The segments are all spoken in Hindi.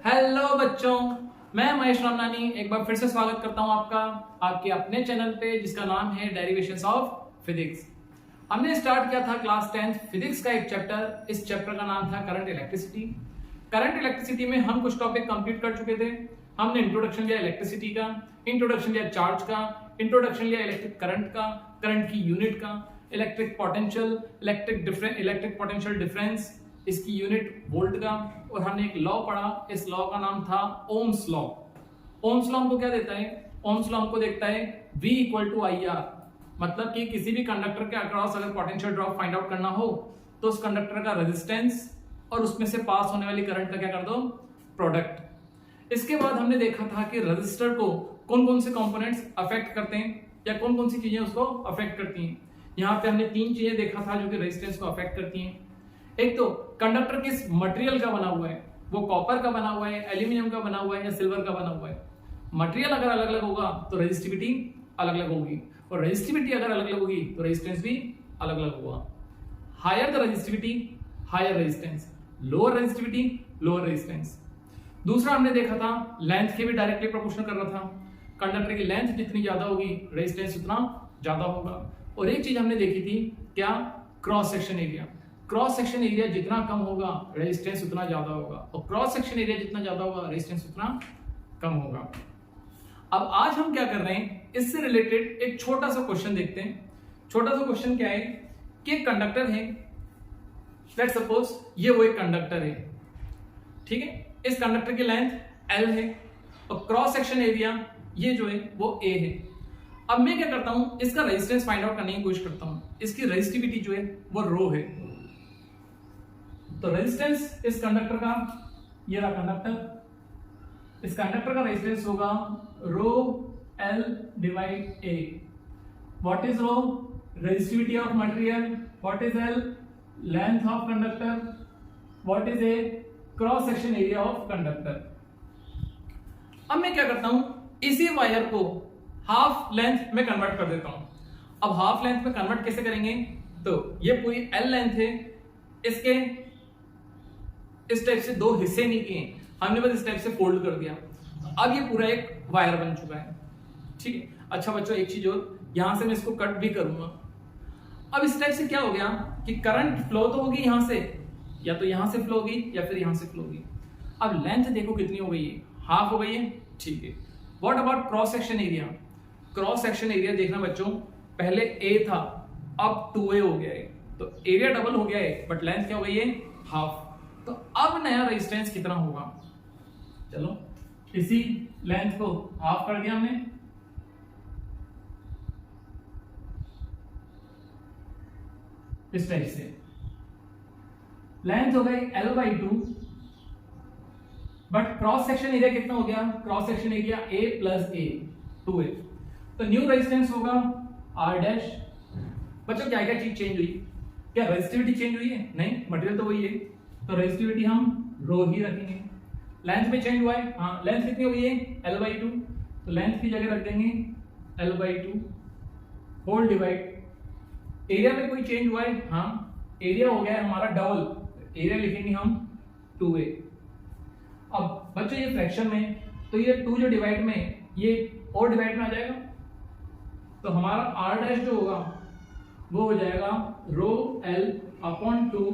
हेलो बच्चों, मैं महेश रामनानी एक बार फिर से स्वागत करता हूं आपका आपके अपने चैनल पे जिसका नाम है डेरिवेशंस ऑफ फिजिक्स। हमने स्टार्ट किया था क्लास 10th फिजिक्स का एक चैप्टर। इस चैप्टर का नाम था करंट इलेक्ट्रिसिटी। करंट इलेक्ट्रिसिटी में हम कुछ टॉपिक कंप्लीट कर चुके थे। हमने इंट्रोडक्शन लिया इलेक्ट्रिसिटी का, इंट्रोडक्शन लिया चार्ज का, इंट्रोडक्शन लिया इलेक्ट्रिक करंट का, करंट की यूनिट का, electric potential, electric potential difference, इसकी यूनिट वोल्ट का, और हमने एक लॉ पढ़ा। इस लॉ का नाम था ओम्स लॉ। ओम्स लॉ हमको क्या देता है? ओम्स लॉ हमको देखता है V equal to I R, मतलब कि किसी भी कंडक्टर के अक्रॉस अगर पोटेंशियल ड्रॉप फाइंड आउट करना हो तो उस कंडक्टर का रेजिस्टेंस और उसमें से पास होने वाली करंट का क्या कर दो, प्रोडक्ट। इसके बाद हमने देखा था कि रजिस्टर को कौन कौन से कंपोनेंट्स अफेक्ट करते हैं या कौन कौन सी चीजें उसको अफेक्ट करती हैं। यहाँ पे हमने तीन चीजें देखा था जो कि रेजिस्टेंस को अफेक्ट करती हैं। एक तो कंडक्टर किस मटेरियल का बना हुआ है, वो कॉपर का बना हुआ है, एल्यूमिनियम का बना हुआ है या सिल्वर का बना हुआ है। मटेरियल अगर अलग अलग होगा तो रेजिस्टिविटी अलग अलग होगी, और रेजिस्टिविटी अगर अलग अलग होगी तो रेजिस्टेंस भी अलग अलग होगा। Higher the resistivity higher resistance, lower resistivity lower resistance. दूसरा हमने देखा था लेंथ के भी डायरेक्टली प्रोपोर्शनल कर रहा था। कंडक्टर की लेंथ जितनी ज्यादा होगी रेजिस्टेंस उतना ज्यादा होगा। और एक चीज हमने देखी थी क्या, cross section area. Cross section area जितना कम होगा रेजिस्टेंस उतना ज्यादा होगा, और क्रॉस सेक्शन एरिया जितना ज्यादा होगा रेजिस्टेंस उतना कम होगा। अब आज हम क्या कर रहे हैं, इससे रिलेटेड एक छोटा सा क्वेश्चन देखते हैं। छोटा सा क्वेश्चन क्या है कि एक कंडक्टर है, लेट्स सपोज ये वो एक कंडक्टर है, ठीक है। इस कंडक्टर की लेंथ L है और क्रॉस सेक्शन एरिया ये जो है वो A है। अब मैं क्या करता हूं, इसका रेजिस्टेंस फाइंड आउट करने की कोशिश करता हूं। इसकी रेजिस्टिविटी जो है वो रो है। तो रेजिस्टेंस इस कंडक्टर का, ये रहा कंडक्टर, इस कंडक्टर का रेजिस्टेंस होगा rho L divide A। What is rho? Resistivity of material. What is L? Length of conductor. What is A? Cross section area of conductor. अब मैं क्या करता हूं, इसी वायर को हाफ लेंथ में कन्वर्ट कर देता हूं। अब हाफ लेंथ में कन्वर्ट कैसे करेंगे, तो ये पूरी L लेंथ है, इसके इस टाइप से दो हिस्से नहीं किए हमने, बस इस टाइप से फोल्ड कर दिया। अब ये पूरा एक वायर बन चुका है, ठीक है। अच्छा बच्चों, एक चीज और, यहां से मैं इसको कट भी करूंगा। अब इस टाइप से क्या हो गया कि करंट फ्लो तो होगी यहां से, या तो यहां से फ्लो होगी या फिर यहां से फ्लो होगी। अब लेंथ देखो कितनी हो गई है, हाफ हो गई है, ठीक है। What about cross section area? Cross section area देखना बच्चों, पहले A था अब 2A हो गया है, तो एरिया डबल हो गया है बट लेंथ क्या हो गई है, हाफ। तो अब नया रेजिस्टेंस कितना होगा, चलो इसी लेंथ को हाफ कर दिया हमने, इस टाइप से लेंथ हो गई L/2, but cross section area कितना हो गया, cross section area A plus A 2A। तो न्यू रेजिस्टेंस होगा R'। बच्चों क्या क्या चीज चेंज हुई, क्या रेजिस्टिविटी चेंज हुई है? नहीं, मटेरियल तो वही है, तो रेजिस्टिविटी हम रो ही रखेंगे। लेंथ में चेंज हुआ है, हाँ लेंथ कितनी हो गई है, L/2, तो लेंथ की जगह रख देंगे L/2 होल डिवाइड। एरिया में कोई चेंज हुआ है, हाँ एरिया हो गया है हमारा डबल, एरिया लिखेंगे हम 2A। अब बच्चों ये फ्रैक्शन में, तो ये 2 जो डिवाइड में, ये और डिवाइड में आ जाएगा, तो हमारा R' जो होगा वो हो जाएगा रो L/2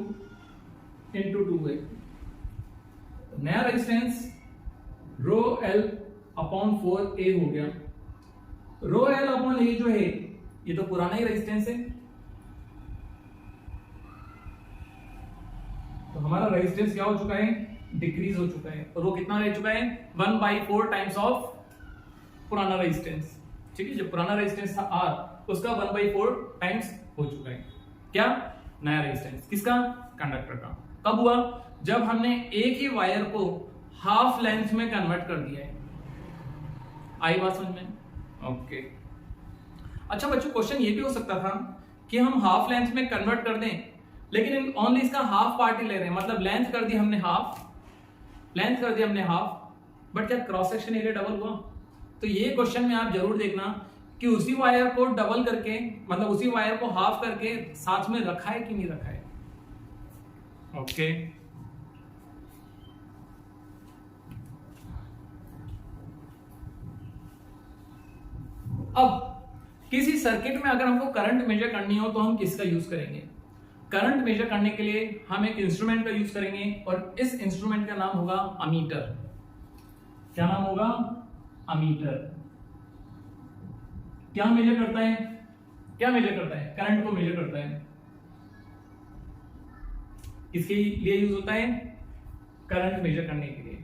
इंटू 2A। नया रेजिस्टेंस रो L/4A हो गया। रो L/A जो है ये तो पुराना ही रेजिस्टेंस है, तो हमारा रेजिस्टेंस क्या हो चुका है, डिक्रीज हो चुका है, और वो कितना रह चुका है, 1/4 टाइम्स ऑफ पुराना रेजिस्टेंस, ठीक है। जो पुराना रेजिस्टेंस था R, उसका 1/4 टाइम्स हो चुका है। क्या? नया रेजिस्टेंस किसका, कंडक्टर का। कब हुआ, जब हमने एक ही वायर को हाफ लेंथ में कन्वर्ट कर दिया है। आई बात समझ में? ओके। अच्छा बच्चों, क्वेश्चन ये भी हो सकता था कि हम हाफ लेंथ में कन्वर्ट कर दें, लेकिन ओनली इसका हाफ पार्ट ही ले रहे हैं, मतलब लेंथ कर दी हमने हाफ, लेंथ कर दी हमने हाफ, बट क्या क्रॉस सेक्शन एरिया डबल हुआ? तो ये क्वेश्चन में आप जरूर देखना कि उसी वायर को डबल करके, मतलब उसी वायर को हाफ करके साथ में रखा है कि नहीं रखा है। ओके अब किसी सर्किट में अगर हमको करंट मेजर करनी हो तो हम किसका यूज करेंगे? करंट मेजर करने के लिए हम एक इंस्ट्रूमेंट का यूज करेंगे और इस इंस्ट्रूमेंट का नाम होगा अमीटर। क्या नाम होगा? अमीटर। क्या मेजर करता है? क्या मेजर करता है? करंट को मेजर करता है। किसके लिए यूज होता है? करंट मेजर करने के लिए।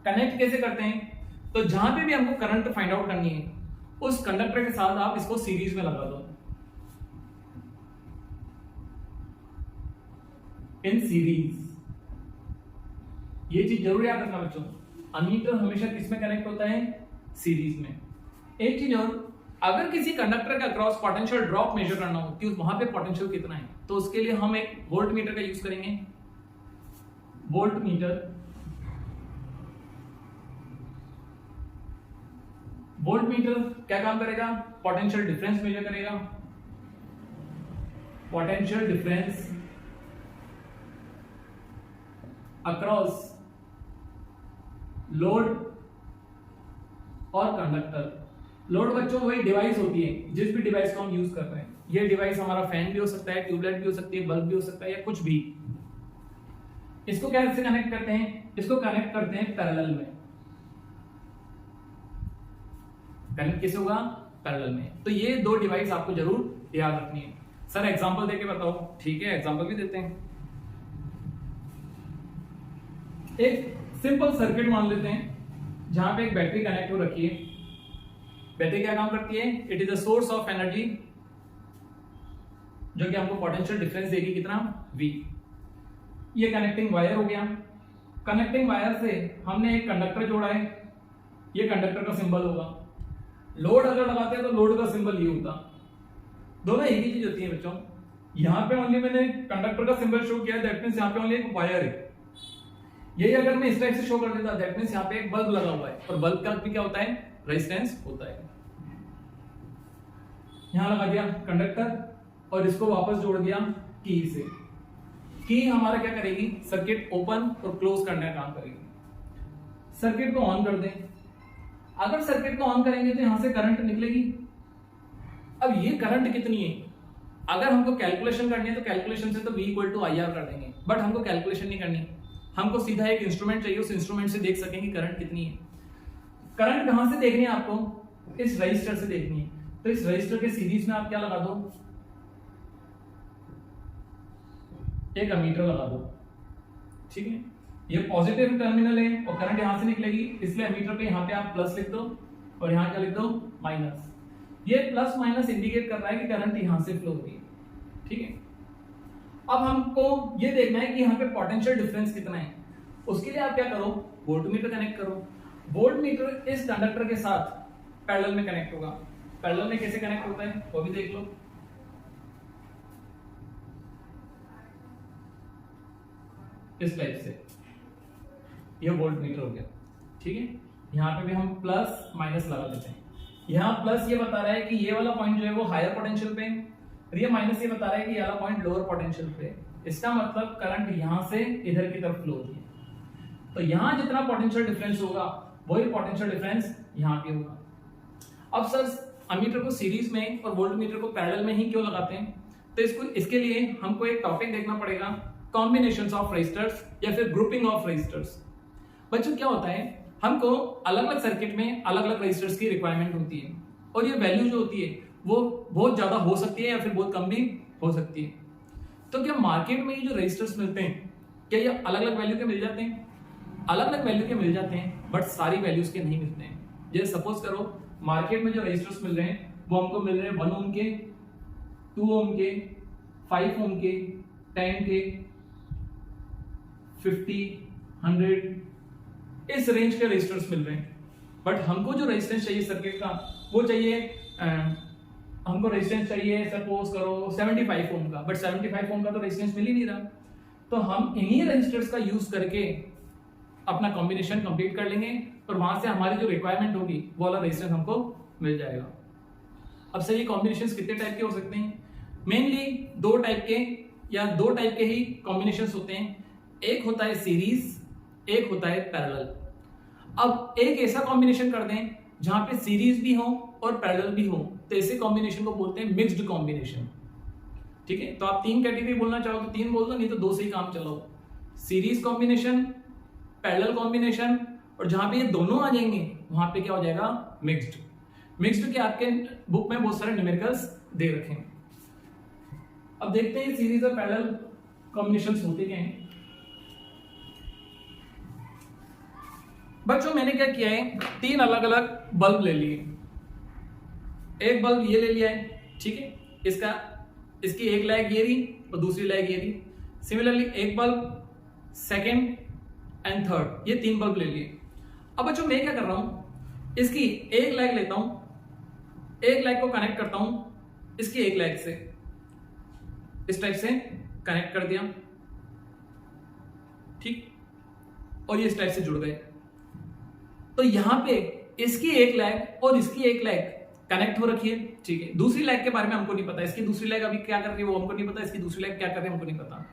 कनेक्ट कैसे करते हैं? तो जहां पे भी हमको करंट फाइंड आउट करनी है उस कंडक्टर के साथ आप इसको सीरीज में लगा दो, इन सीरीज। ये चीज जरूर याद रखना बच्चों, अमीटर हमेशा किसमें कनेक्ट होता है? सीरीज में। एक चीज और, अगर किसी कंडक्टर का क्रॉस पोटेंशियल ड्रॉप मेजर करना हो कि वहां पे पोटेंशियल कितना है, तो उसके लिए हम एक वोल्ट मीटर का यूज करेंगे। Volt meter. वोल्ट मीटर क्या काम करेगा? पोटेंशियल डिफरेंस मेजर करेगा। पोटेंशियल डिफरेंस अक्रॉस लोड और कंडक्टर। लोड बच्चों वही डिवाइस होती है जिस भी डिवाइस को हम यूज कर रहे हैं। ये डिवाइस हमारा फैन भी हो सकता है, ट्यूबलाइट भी हो सकती है, बल्ब भी हो सकता है या कुछ भी। इसको कैसे कनेक्ट करते हैं? इसको कनेक्ट करते हैं पैरेलल में। कनेक्ट कैसे होगा? पैरेलल में। तो ये दो डिवाइस आपको जरूर याद रखनी है। सर एग्जांपल देके बताओ। ठीक है, एग्जांपल भी देते हैं। एक सिंपल सर्किट मान लेते हैं जहां पे एक बैटरी कनेक्ट हो रखी है। बैटरी क्या काम करती है? It is a source of energy जो कि हमको पोटेंशियल डिफरेंस देगी कितना? V। ये कनेक्टिंग वायर हो गया। कनेक्टिंग वायर से हमने एक कंडक्टर जोड़ा है। ये कंडक्टर का सिंबल होगा। लोड अगर लगाते हैं तो लोड का सिंबल ये होता। दोनों एक ही चीज होती है बच्चों। यहां पे ओनली मैंने कंडक्टर का सिंबल शो किया, दैट मींस यहां पे ओनली एक वायर है। यही अगर मैं इस टाइप से शो कर देता, दैट मींस यहां पे एक बल्ब लगा हुआ है और बल्ब का भी क्या होता है? रेजिस्टेंस होता है। यहां लगा दिया कंडक्टर और इसको वापस जोड़ दिया की से। की हमारा क्या करेगी? सर्किट ओपन और क्लोज करने का काम करेगी। सर्किट को ऑन कर दें। अगर सर्किट को ऑन करेंगे तो यहां से करंट निकलेगी। अब ये करंट कितनी है? अगर हमको कैलकुलेशन करनी है तो कैलकुलेशन से तो V = IR कर देंगे, बट हमको कैलकुलेशन नहीं करनी। हमको सीधा एक इंस्ट्रूमेंट चाहिए, उस इंस्ट्रूमेंट से देख सकेंगे करंट कितनी है। करंट कहां से देखनी है आपको? इस रजिस्टर से देखनी है। तो इस रजिस्टर के सीरीज में आप क्या लगा दो? एक अमीटर लगा दो। ठीक है, ये पॉजिटिव टर्मिनल है और करंट यहां से निकलेगी, इसलिए अमीटर पे यहां पे आप प्लस लिख दो और यहां क्या लिख दो? माइनस। ये प्लस माइनस इंडिकेट कर रहा है कि करंट यहां से फ्लो हो रही है। ठीक है, अब हमको ये देखना है कि यहाँ पे पोटेंशियल डिफरेंस कितना है। उसके लिए आप क्या करो? वोल्टमीटर कनेक्ट करो। वोल्टमीटर इस कंडक्टर के साथ पैरेलल में कनेक्ट होगा। पैरेलल में कैसे कनेक्ट होता है वो भी देख लो। इस टाइप से ये वोल्टमीटर हो गया। ठीक है, यहां पे भी हम प्लस माइनस लगा देते हैं। यहां प्लस ये बता रहा है कि ये वाला पॉइंट जो है वो हायर पोटेंशियल पे, और ये माइनस ये बता रहा है कि ये वाला पॉइंट लोअर पोटेंशियल पे। इसका मतलब करंट यहां से इधर की तरफ फ्लो होती है। तो यहां जितना पोटेंशियल डिफरेंस होगा वही पोटेंशियल डिफरेंस यहां पे होगा। अब सर अमीटर को सीरीज में और वोल्टमीटर को पैरेलल में ही क्यों लगाते हैं? तो इसके लिए हमको एक टॉपिक देखना पड़ेगा, कॉम्बिनेशंस ऑफ रेजिस्टर्स या फिर ग्रुपिंग ऑफ रेजिस्टर्स। बच्चों क्या होता है, हमको अलग अलग सर्किट में अलग अलग रेजिस्टर्स की रिक्वायरमेंट होती है और ये वैल्यू जो होती है वो बहुत ज्यादा हो सकती है या फिर बहुत कम भी हो सकती है। तो क्या मार्केट में ये जो रेजिस्टर्स मिलते हैं क्या ये अलग अलग वैल्यू के मिल जाते हैं? अलग अलग वैल्यू के मिल जाते हैं, बट सारी वैल्यूज के नहीं मिलते हैं। जैसे सपोज करो मार्केट में जो रेजिस्टर्स मिल रहे हैं वो हमको मिल रहे हैं 1 ओम के, 2 ओम के, 5 ओम के, 10 के, 50, 100 इस रेंज के रेजिस्टर्स मिल रहे हैं। बट हमको जो रेजिस्टेंस चाहिए सर्किट का वो चाहिए, हमको रेजिस्टेंस चाहिए सपोज करो 75 ओम का, बट 75 ओम का तो रेजिस्टेंस मिल ही नहीं रहा। तो हम इन्हीं रेजिस्टर्स का यूज करके अपना कॉम्बिनेशन कंप्लीट कर लेंगे और वहां से हमारी जो रिक्वायरमेंट होगी वो वाला रेजिस्टेंस हमको मिल जाएगा। अब सर ये कॉम्बिनेशंस कितने टाइप के हो सकते हैं? मेनली दो टाइप के ही कॉम्बिनेशंस होते हैं। एक होता है सीरीज, एक होता है पैरेलल। अब एक ऐसा कॉम्बिनेशन कर दें जहां पे सीरीज भी हो और पैरेलल भी हो, तो ऐसे कॉम्बिनेशन को बोलते हैं मिक्स्ड कॉम्बिनेशन। ठीक है, तो आप 3 कैटेगरी बोलना चाहो तो 3 बोल दो, नहीं तो 2 से ही काम चलाओ। सीरीज कॉम्बिनेशन, पैरेलल कॉम्बिनेशन, और जहां पे ये दोनों आ जाएंगे वहां पे क्या हो जाएगा, मिक्स्ड। मिक्स्ड के आपके बुक में बहुत सारे न्यूमेरिकल्स दे रखे हैं। अब देखते हैं सीरीज और पैरेलल कॉम्बिनेशंस होते क्या हैं। बच्चों मैंने क्या किया है, 3 अलग अलग बल्ब ले लिए। एक बल्ब ये ले लिया है, ठीक है, इसकी एक लेग ये रही और दूसरी लेग ये रही। सिमिलरली एक बल्ब, सेकंड एंड थर्ड, ये 3 बल्ब ले लिए। अब बच्चों मैं क्या कर रहा हूं, इसकी एक लेग लेता हूं, एक लेग को कनेक्ट करता हूं इसकी एक लेग से, इस टाइप से कनेक्ट कर दिया, ठीक, और ये इस टाइप से जुड़ गए। तो यहां पे इसकी एक लेग और इसकी एक लेग कनेक्ट हो रखी है, ठीक है। दूसरी लेग के बारे में हमको नहीं पता, इसकी दूसरी लेग अभी क्या कर रही है वो हमको नहीं पता, इसकी दूसरी लेग क्या कर रही है हमको नहीं पता।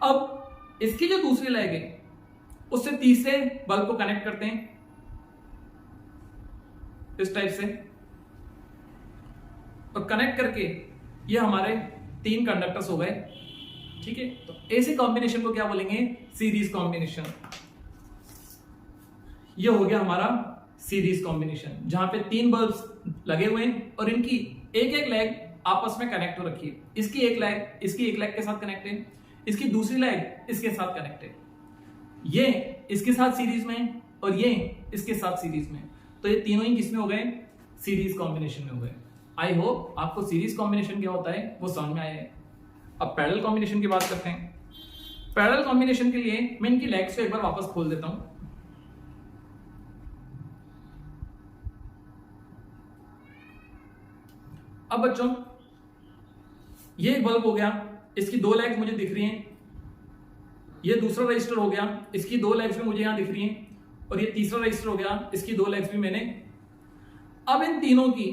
अब इसकी जो दूसरी लेग है उससे तीसरे बल्ब को कनेक्ट करते हैं इस टाइप से, और कनेक्ट करके ये हमारे 3 कंडक्टर्स हो गए, ठीक है। तो ऐसे कॉम्बिनेशन को क्या बोलेंगे, सीरीज कॉम्बिनेशन। ये हो गया हमारा सीरीज कॉम्बिनेशन, जहां पे 3 बल्ब्स लगे हुए हैं और इनकी एक एक लेग आपस में कनेक्ट हो रखी है। इसकी एक लेग इसकी एक लेग के साथ कनेक्ट है, इसकी दूसरी लेग इसके साथ कनेक्ट है, ये इसके साथ सीरीज में और ये इसके साथ सीरीज में। तो ये तीनों ही किसमें हो गए, सीरीज कॉम्बिनेशन में हो गए। आई होप आपको सीरीज कॉम्बिनेशन क्या होता है वो समझ में आया है। अब पैरेलल कॉम्बिनेशन की बात करते हैं। पैरेलल कॉम्बिनेशन के लिए मैं इनकी लेग्स को एक बार वापस खोल देता हूं। अब बच्चों ये एक बल्ब हो गया, इसकी 2 लेग्स मुझे दिख रही हैं, ये दूसरा रजिस्टर हो गया, इसकी 2 लेग्स भी मुझे यहां दिख रही हैं, और ये तीसरा रजिस्टर हो गया, इसकी 2 लेग्स भी मैंने। अब इन तीनों की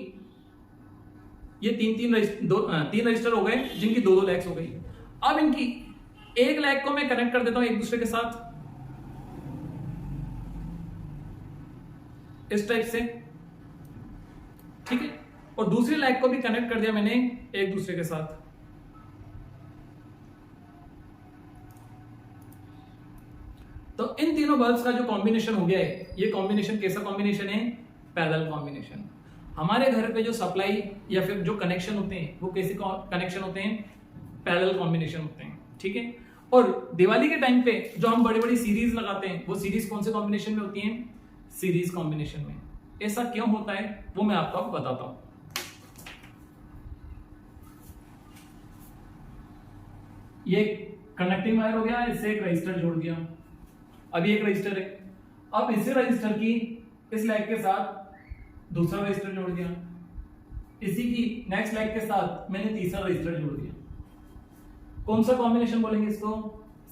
ये 3 रजिस्टर हो गए जिनकी 2 लेग्स हो गई। अब इनकी एक लेग को मैं कनेक्ट कर देता हूं एक दूसरे के साथ इस टाइप से, ठीक है, और दूसरी लेग को भी कनेक्ट कर दिया मैंने एक दूसरे के साथ। तो इन तीनों बल्ब्स का जो कॉम्बिनेशन हो गया है, ये कॉम्बिनेशन कैसा कॉम्बिनेशन है, पैरेलल कॉम्बिनेशन। हमारे घर पे जो सप्लाई या फिर जो कनेक्शन होते हैं वो कैसे कनेक्शन होते हैं, पैरेलल कॉम्बिनेशन होते हैं, ठीक है। और दिवाली के टाइम पे जो हम बड़ी बड़ी सीरीज लगाते हैं वो सीरीज कौन से कॉम्बिनेशन में होती हैं, सीरीज कॉम्बिनेशन में। ऐसा क्यों होता है वो मैं आपको बताता हूं। ये कनेक्टिंग वायर हो गया, इससे एक रजिस्टर जोड़ दिया, अभी एक रजिस्टर है। अब इसी रजिस्टर की इस लेग के साथ दूसरा रजिस्टर जोड़ दिया, इसी की नेक्स्ट लेग के साथ मैंने तीसरा रजिस्टर जोड़ दिया। कौन सा कॉम्बिनेशन बोलेंगे इसको,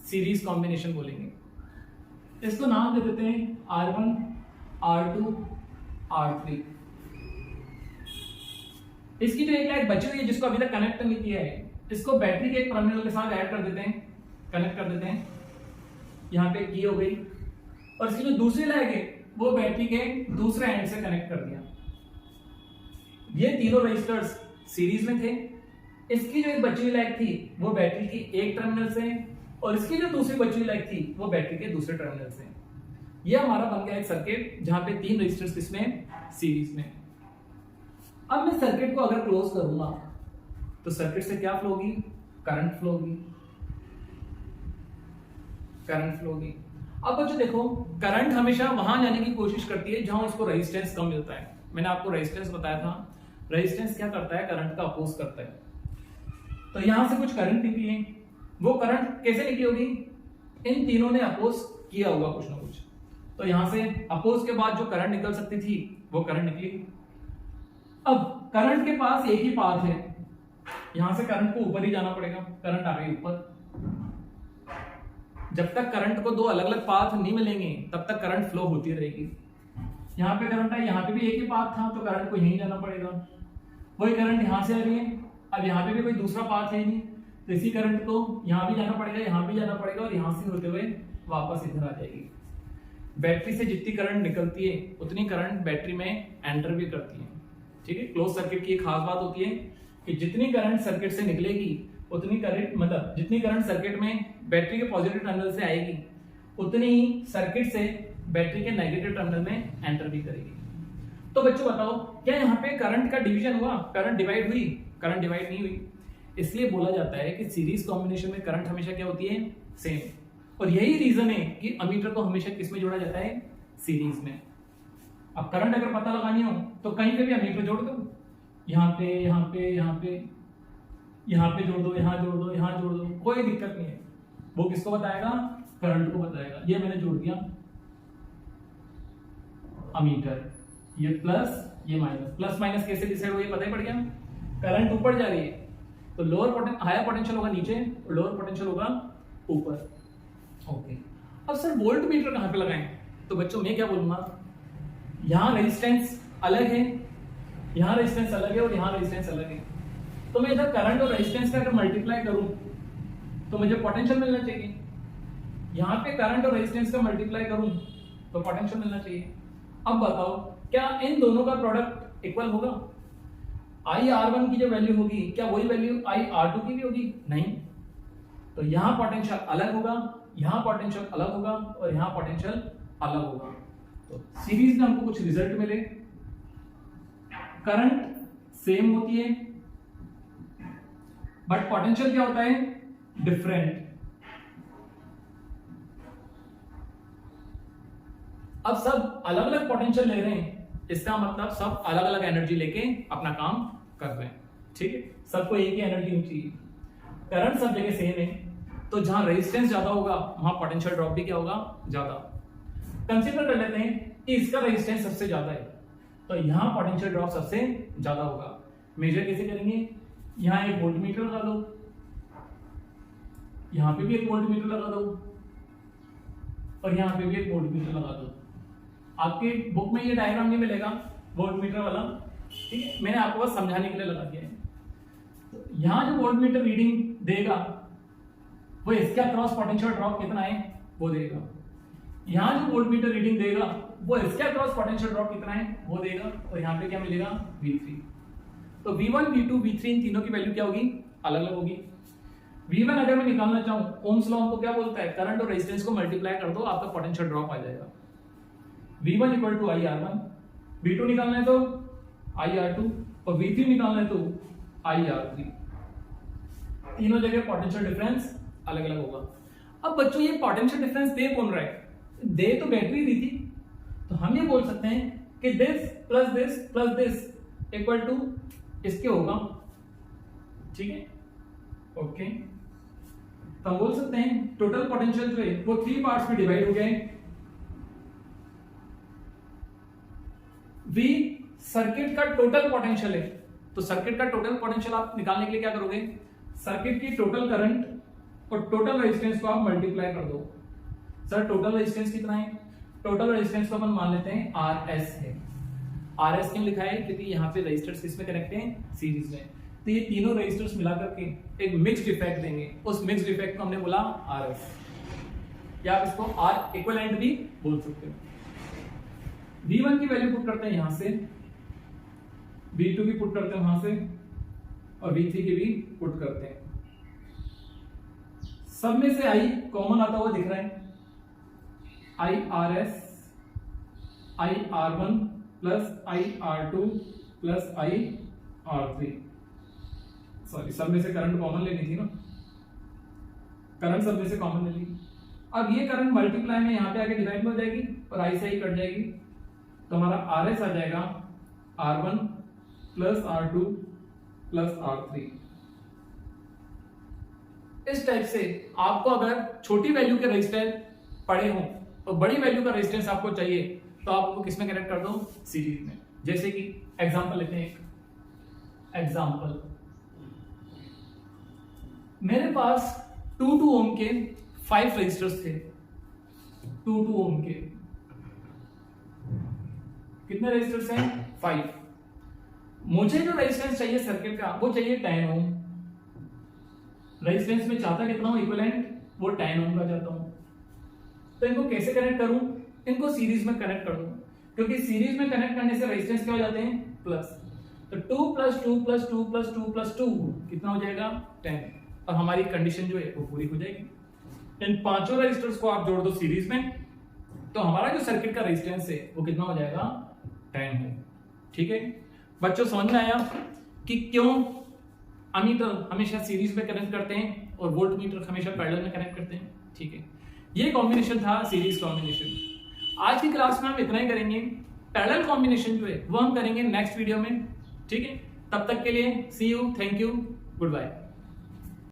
सीरीज कॉम्बिनेशन बोलेंगे। इसको नाम दे देते हैं R1, R2, R3। इसकी जो एक लेग बची हुई है जिसको अभी तक कनेक्ट नहीं किया है, इसको बैटरी के एक टर्मिनल के साथ ऐड कर देते हैं, कनेक्ट कर देते हैं, यहां पे की हो गई। और इसकी जो दूसरी लेग है वो बैटरी के दूसरे एंड से कनेक्ट कर दिया। ये तीनों रजिस्टर्स सीरीज में थे। इसकी जो एक बची हुई लेग थी वो बैटरी की एक टर्मिनल से, और इसकी जो दूसरी बची हुई लेग थी वो बैटरी के दूसरे टर्मिनल से। ये हमारा बन गया एक सर्किट जहां पे 3 रजिस्टर्स किसमें, सीरीज में। अब मैं सर्किट को अगर क्लोज करूंगा तो सर्किट से क्या फ्लो होगी, करंट फ्लो होगी, करंट फ्लो होगी। अब बच्चों देखो, करंट हमेशा वहां जाने की कोशिश करती है जहां उसको रेजिस्टेंस कम मिलता है। मैंने आपको रेजिस्टेंस बताया था, रेजिस्टेंस क्या करता है, करंट का अपोज करता है। तो यहां से कुछ करंट निकली है, वो करंट कैसे निकली होगी, इन तीनों ने अपोज किया होगा कुछ ना कुछ। तो यहां से अपोज के बाद जो करंट निकल सकती थी वो करंट निकली। अब करंट के पास एक ही पाथ है, यहां से करंट को ऊपर ही जाना पड़ेगा, करंट आ गई ऊपर। जब तक करंट को 2 अलग अलग पाथ नहीं मिलेंगे तब तक करंट फ्लो होती रहेगी। यहाँ पे करंट है, यहाँ पे भी एक ही पाथ था तो करंट को यहीं जाना पड़ेगा। वही करंट यहाँ से आ रही है, अब यहाँ पे भी कोई दूसरा पाथ है नहीं, तो इसी करंट को यहाँ भी जाना पड़ेगा, यहाँ भी जाना पड़ेगा, और यहाँ से होते हुए वापस इधर आ जाएगी। बैटरी से जितनी करंट निकलती है उतनी करंट बैटरी में एंटर भी करती है। ठीक है, क्लोज सर्किट की एक खास बात होती है कि जितनी करंट सर्किट से निकलेगी उतनी करंट, मतलब जितनी करंट सर्किट में बैटरी के पॉजिटिव टर्मिनल से आएगी उतनी ही सर्किट से बैटरी के नेगेटिव टर्मिनल में एंटर भी करेगी। तो बच्चों बताओ, क्या यहाँ पे करंट का डिवीजन हुआ, करंट डिवाइड हुई? करंट डिवाइड नहीं हुई। इसलिए बोला जाता है कि सीरीज कॉम्बिनेशन में करंट हमेशा क्या होती है? सेम। और यही रीजन है कि अमीटर को हमेशा किस में जोड़ा जाता है? सीरीज में। अब करंट अगर पता लगानी हो तो कहीं पे भी अमीटर जोड़ दो, यहाँ पे, यहाँ पे, यहाँ पे, यहाँ पे जोड़ दो, यहाँ जोड़ दो, यहाँ जोड़ दो, कोई दिक्कत नहीं है। वो किसको बताएगा? करंट को बताएगा। ये मैंने जोड़ दिया अमीटर, ये प्लस ये माइनस। प्लस माइनस कैसे डिसाइड हो, ये पता ही पड़ गया। करंट ऊपर जा रही है तो हायर पोटेंशियल होगा नीचे और लोअर पोटेंशियल होगा ऊपर। ओके, अब सर वोल्ट मीटर कहां पे लगाएं? तो बच्चों मैं क्या बोलूंगा, यहां रेजिस्टेंस अलग है, यहां रेजिस्टेंस अलग है और यहां रेजिस्टेंस अलग है। तो मैं इधर करंट और रेजिस्टेंस का अगर मल्टीप्लाई करूं तो मुझे पोटेंशियल मिलना चाहिए। यहां पे करंट और रेजिस्टेंस का मल्टीप्लाई करूं तो पोटेंशियल मिलना चाहिए। अब बताओ, क्या इन दोनों का प्रोडक्ट इक्वल होगा? IR1 की जो वैल्यू होगी क्या वही वैल्यू IR2 की भी होगी? नहीं। तो यहां पोटेंशियल अलग होगा, यहां पोटेंशियल अलग होगा और यहां पोटेंशियल अलग होगा। तो सीरीज में हमको कुछ रिजल्ट मिले, करंट सेम होती है बट पोटेंशियल क्या होता है? डिफरेंट। अब सब अलग अलग पोटेंशियल ले रहे हैं, इसका मतलब सब अलग अलग एनर्जी लेके अपना काम कर रहे हैं। ठीक है, सबको एक ही एनर्जी नहीं चाहिए। करंट सब जगह सेम है तो जहां रेजिस्टेंस ज्यादा होगा वहां पोटेंशियल ड्रॉप भी क्या होगा? ज्यादा। कंसीडर कर लेते हैं कि इसका रेजिस्टेंस सबसे ज्यादा है तो यहां पोटेंशियल ड्रॉप सबसे ज्यादा होगा। मेजर कैसे करेंगे? यहां एक वोल्ट मीटर लगा दो, यहां पे भी एक वोल्ट मीटर लगा दो और यहां पे भी एक वोल्ट मीटर लगा दो। आपके बुक में ये डायग्राम नहीं मिलेगा वोल्ट मीटर वाला, ठीक है, मैंने आपको बस समझाने के लिए लगा दिया है। तो यहां जो वोल्ट मीटर रीडिंग देगा वो इसके अक्रॉस पोटेंशियल ड्रॉप कितना है वो देगा। यहां जो वोल्ट मीटर रीडिंग देगा वो इसके अक्रॉस पोटेंशियल ड्रॉप कितना है वो देगा। और यहां पे क्या मिलेगा? V3। तो V1, V2, V3 इन तीनों की वैल्यू क्या होगी? अलग अलग होगी। V1 अगर मैं निकालना चाहूं, ओम्स लॉ हमको क्या बोलता है? करंट और रेजिस्टेंस को मल्टीप्लाई कर दो, आपका पोटेंशियल ड्रॉप आ जाएगा। V1 equal to IR1, V2 निकालना है तो IR2 और V3 निकालना है तो IR3। तीनों जगह पोटेंशियल डिफरेंस अलग अलग होगा। अब बच्चों ये पोटेंशियल डिफरेंस दे कौन रहा है? दे तो बैटरी दी थी, तो हम ये बोल सकते हैं कि this plus this equal to इसके होगा। ठीक है, ओके, तो हम बोल सकते हैं टोटल पोटेंशियल जो है वो 3 पार्ट्स में डिवाइड हो गए। V सर्किट का टोटल पोटेंशियल है, तो सर्किट का टोटल पोटेंशियल आप निकालने के लिए क्या करोगे? सर्किट की टोटल करंट और टोटल रेजिस्टेंस को आप मल्टीप्लाई कर दो। सर टोटल रेजिस्टेंस कितना है? टोटल रेजिस्टेंस को अपन मान लेते हैं RS है। RS क्यों लिखा है? क्योंकि यहाँ पे रेजिस्टर्स किसमें कनेक्ट हैं? सीरीज में। तो ये तीनों रेजिस्टर्स मिलाकर के एक मिक्स्ड इफेक्ट देंगे, उस मिक्स्ड इफेक्ट को हमने बोला RS, या आप इसको R इक्विवेलेंट भी बोल सकते हो। V1 की वैल्यू पुट करते हैं यहां से, V2 की पुट करते हैं वहां से और V3 की भी पुट करते हैं। सब में से I कॉमन आता हुआ दिख रहा है, IRS, IR1 plus IR2 plus IR3। Sorry, सब में से करंट कॉमन लेनी थी ना, करंट सब में से कॉमन ले ली। अब ये करंट मल्टीप्लाई में यहां पे आके डिवाइड में हो जाएगी और I से ही कट जाएगी, तो हमारा RS आ जाएगा R1 plus R2 plus R3। इस टाइप से आपको अगर छोटी वैल्यू के रेजिस्टेंस पड़े हों और बड़ी वैल्यू का रेजिस्टेंस आपको चाहिए तो आप उसको किसमें कनेक्ट कर दो? सीरीज में। जैसे कि एग्जांपल लेते हैं, एक एग्जांपल, मेरे पास 2 ओम के 5 रेजिस्टर्स थे। 2 ओम के कितने रेजिस्टर्स हैं? 5। मुझे जो रेजिस्टेंस चाहिए सर्किट का वो चाहिए 10 ओम। रेजिस्टेंस में चाहता कितना हूं? इक्विवेलेंट, वो 10 ओम का चाहता हूं। तो इनको कैसे कनेक्ट करूं? इनको सीरीज में कनेक्ट कर दूंगा, क्योंकि सीरीज में कनेक्ट करने से रेजिस्टेंस क्या हो जाते हैं, प्लस। तो 2 + 2 + 2 + 2 + 2 कितना हो जाएगा, 10। और हमारी कंडीशन जो है वो पूरी हो जाएगी। इन पांचों रेजिस्टर्स को आप जोड़ दो सीरीज में, तो हमारा जो सर्किट का रेजिस्टेंस है वो कितना हो जाएगा, 10 है। ठीक है बच्चों, समझ में आया कि क्यों अमीटर हमेशा सीरीज में कनेक्ट करते हैं और वोल्ट मीटर हमेशा पैरेलल में कनेक्ट करते हैं। ठीक है, ये कॉम्बिनेशन था सीरीज कॉम्बिनेशन। आज की क्लास में हम इतना ही करेंगे। पैरेलल कॉम्बिनेशन जो है वो हम करेंगे नेक्स्ट वीडियो में। ठीक है, तब तक के लिए see you, thank you, good bye.